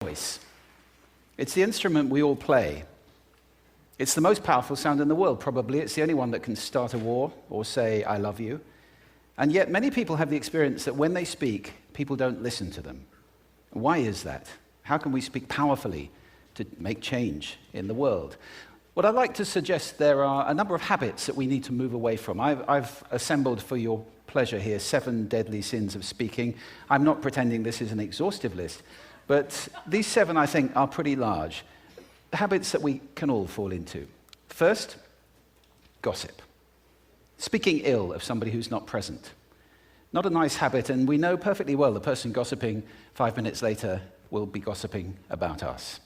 voice. It's the instrument we all play. It's the most powerful sound in the world, probably. It's the only one that can start a war or say, I love you. And yet many people have the experience that when they speak, people don't listen to them. Why is that? How can we speak powerfully to make change in the world? What I'd like to suggest, there are a number of habits that we need to move away from. I've assembled for your pleasure here 7 deadly sins of speaking. I'm not pretending this is an exhaustive list, but these 7, I think, are pretty large. Habits that we can all fall into. First, gossip. Speaking ill of somebody who's not present. Not a nice habit, and we know perfectly well the person gossiping 5 minutes later will be gossiping about us.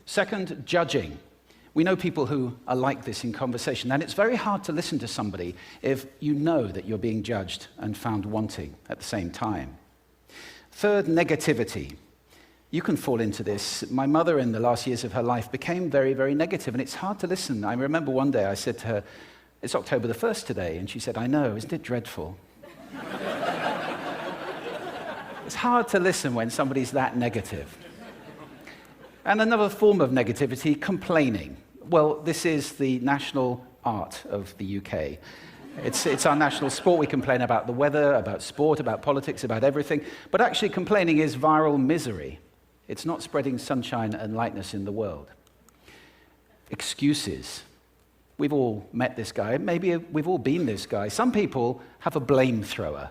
Second, judging. We know people who are like this in conversation, and it's very hard to listen to somebody if you know that you're being judged and found wanting at the same time. Third, negativity. You can fall into this. My mother, in the last years of her life, became very, very negative, and it's hard to listen. I remember one day I said to her, it's October the 1st today, and she said, I know, isn't it dreadful? It's hard to listen when somebody's that negative. And another form of negativity, complaining. Well, this is the national art of the UK. It's our national sport. We complain about the weather, about sport, about politics, about everything. But actually, complaining is viral misery. It's not spreading sunshine and lightness in the world. Excuses. We've all met this guy. Maybe we've all been this guy. Some people have a blame thrower.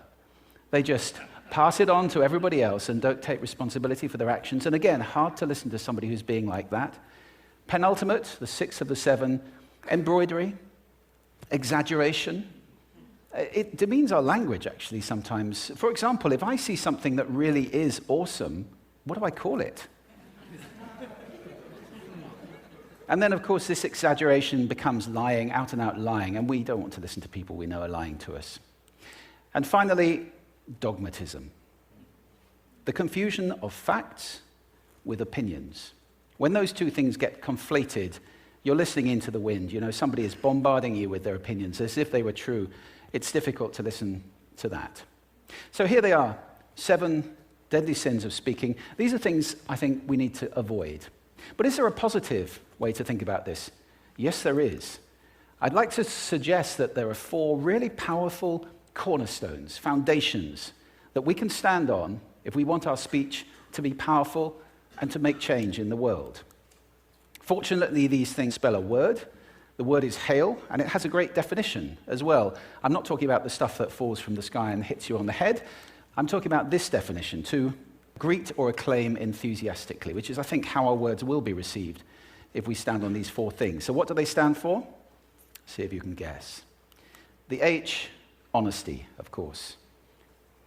They just pass it on to everybody else and don't take responsibility for their actions. And again, hard to listen to somebody who's being like that. Penultimate, the 6th of the 7, embroidery, exaggeration. It demeans our language, actually, sometimes. For example, if I see something that really is awesome, what do I call it? And then, of course, this exaggeration becomes lying, out and out lying, and we don't want to listen to people we know are lying to us. And finally, dogmatism. The confusion of facts with opinions. When those two things get conflated, you're listening into the wind. You know, somebody is bombarding you with their opinions as if they were true. It's difficult to listen to that. So here they are, 7 deadly sins of speaking. These are things I think we need to avoid. But is there a positive way to think about this? Yes, there is. I'd like to suggest that there are 4 really powerful cornerstones, foundations, that we can stand on if we want our speech to be powerful and to make change in the world. Fortunately, these things spell a word. The word is hail, and it has a great definition as well. I'm not talking about the stuff that falls from the sky and hits you on the head. I'm talking about this definition, to greet or acclaim enthusiastically, which is, I think, how our words will be received if we stand on these 4 things. So what do they stand for? See if you can guess. The H, honesty, of course.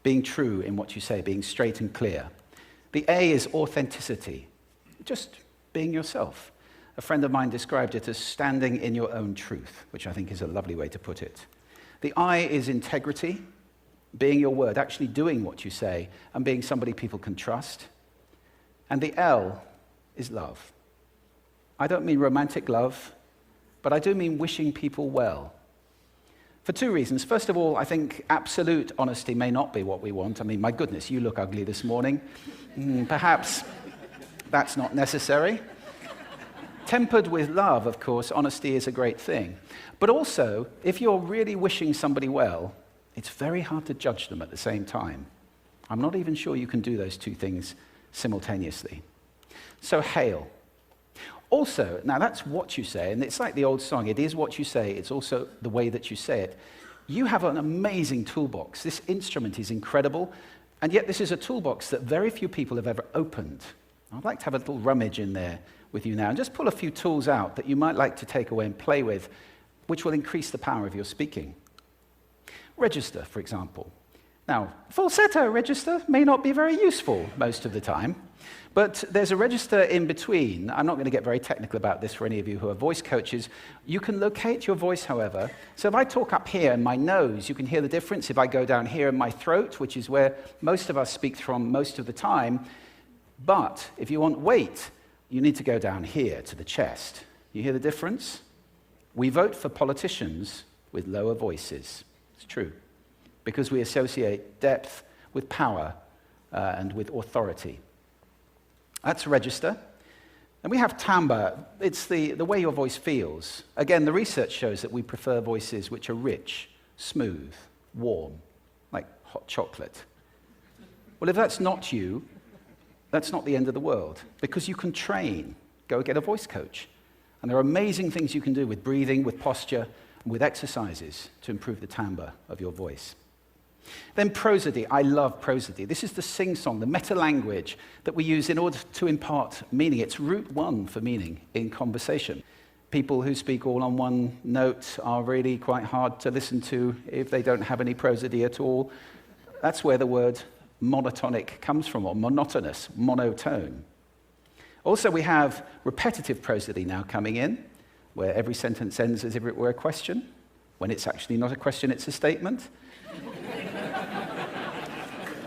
Being true in what you say, being straight and clear. The A is authenticity, just being yourself. A friend of mine described it as standing in your own truth, which I think is a lovely way to put it. The I is integrity, being your word, actually doing what you say, and being somebody people can trust. And the L is love. I don't mean romantic love, but I do mean wishing people well. For 2 reasons. First of all, I think absolute honesty may not be what we want. I mean, my goodness, you look ugly this morning. Perhaps that's not necessary. Tempered with love, of course, honesty is a great thing. But also, if you're really wishing somebody well, it's very hard to judge them at the same time. I'm not even sure you can do those 2 things simultaneously. So, hail. Also, now that's what you say, and it's like the old song, it is what you say, it's also the way that you say it. You have an amazing toolbox. This instrument is incredible, and yet this is a toolbox that very few people have ever opened. I'd like to have a little rummage in there with you now, and just pull a few tools out that you might like to take away and play with, which will increase the power of your speaking. Register, for example. Now, falsetto register may not be very useful most of the time, but there's a register in between. I'm not going to get very technical about this for any of you who are voice coaches. You can locate your voice, however. So if I talk up here in my nose, you can hear the difference. If I go down here in my throat, which is where most of us speak from most of the time, but if you want weight, you need to go down here to the chest. You hear the difference? We vote for politicians with lower voices. It's true, because we associate depth with power and with authority. That's register. And we have timbre. It's the way your voice feels. Again, the research shows that we prefer voices which are rich, smooth, warm, like hot chocolate. Well, if that's not you, that's not the end of the world, because you can train. Go get a voice coach. And there are amazing things you can do with breathing, with posture, and with exercises to improve the timbre of your voice. Then prosody. I love prosody. This is the sing-song, the meta-language that we use in order to impart meaning. It's route one for meaning in conversation. People who speak all on one note are really quite hard to listen to if they don't have any prosody at all. That's where the word monotonic comes from, or monotonous, monotone. Also, we have repetitive prosody now coming in, where every sentence ends as if it were a question, when it's actually not a question, it's a statement.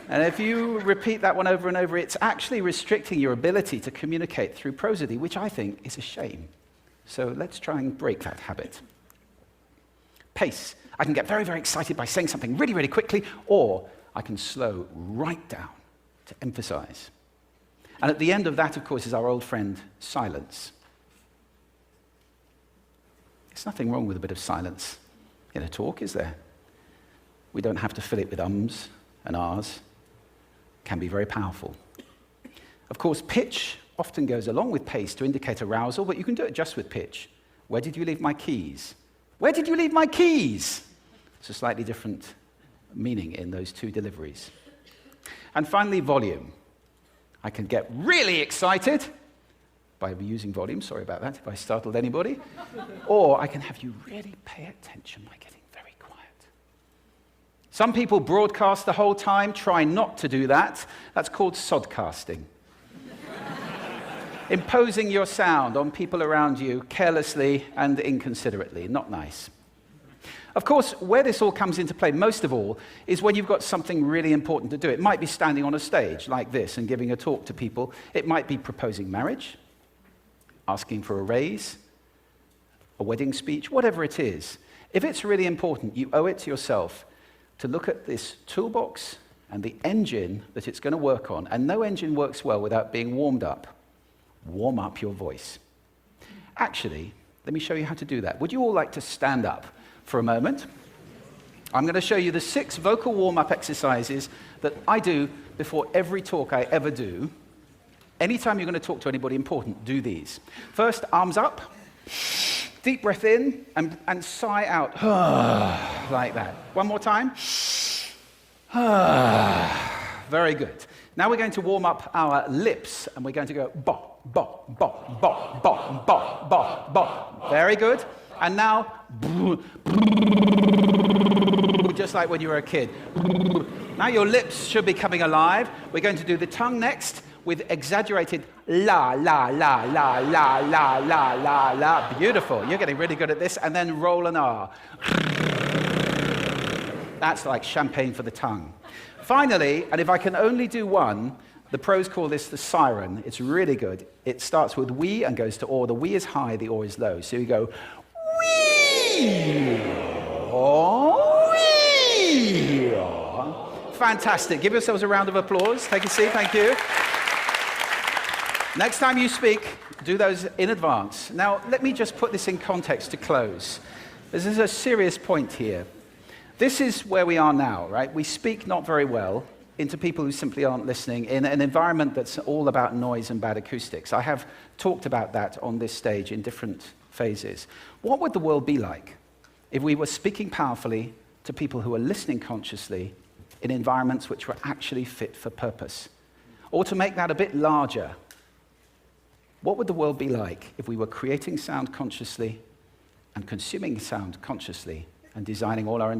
And if you repeat that one over and over, it's actually restricting your ability to communicate through prosody, which I think is a shame. So let's try and break that habit. Pace. I can get very, very excited by saying something really, really quickly, or I can slow right down to emphasize. And at the end of that, of course, is our old friend, silence. There's nothing wrong with a bit of silence in a talk, is there? We don't have to fill it with ums and ahs. It can be very powerful. Of course, pitch often goes along with pace to indicate arousal, but you can do it just with pitch. Where did you leave my keys? Where did you leave my keys? It's a slightly different meaning in those two deliveries. And finally, volume. I can get really excited by using volume, sorry about that if I startled anybody, or I can have you really pay attention by getting very quiet. Some people broadcast the whole time. Try not to do that. That's called sodcasting. Imposing your sound on people around you carelessly and inconsiderately. Not nice. Of course, where this all comes into play most of all is when you've got something really important to do. It might be standing on a stage like this and giving a talk to people. It might be proposing marriage, asking for a raise, a wedding speech, whatever it is. If it's really important, you owe it to yourself to look at this toolbox and the engine that it's going to work on. And no engine works well without being warmed up. Warm up your voice. Actually, let me show you how to do that. Would you all like to stand up for a moment? I'm going to show you the 6 vocal warm-up exercises that I do before every talk I ever do. Anytime you're going to talk to anybody important, do these. First, arms up. Deep breath in and sigh out. Like that. One more time. Very good. Now we're going to warm up our lips, and we're going to go bop, bop, bop, bop, bop, bop, bop, bop. Very good. And now, just like when you were a kid. Now your lips should be coming alive. We're going to do the tongue next with exaggerated la, la, la, la, la, la, la, la, la. Beautiful. You're getting really good at this. And then roll an R. That's like champagne for the tongue. Finally, and if I can only do one, the pros call this the siren. It's really good. It starts with we and goes to or. The we is high, the or is low. So you go wee, oh, wee. Fantastic. Give yourselves a round of applause. Take a seat. Thank you. Next time you speak, do those in advance. Now, let me just put this in context to close. This is a serious point here. This is where we are now, right? We speak not very well into people who simply aren't listening in an environment that's all about noise and bad acoustics. I have talked about that on this stage in different phases. What would the world be like if we were speaking powerfully to people who are listening consciously in environments which were actually fit for purpose? Or to make that a bit larger, what would the world be like if we were creating sound consciously and consuming sound consciously and designing all our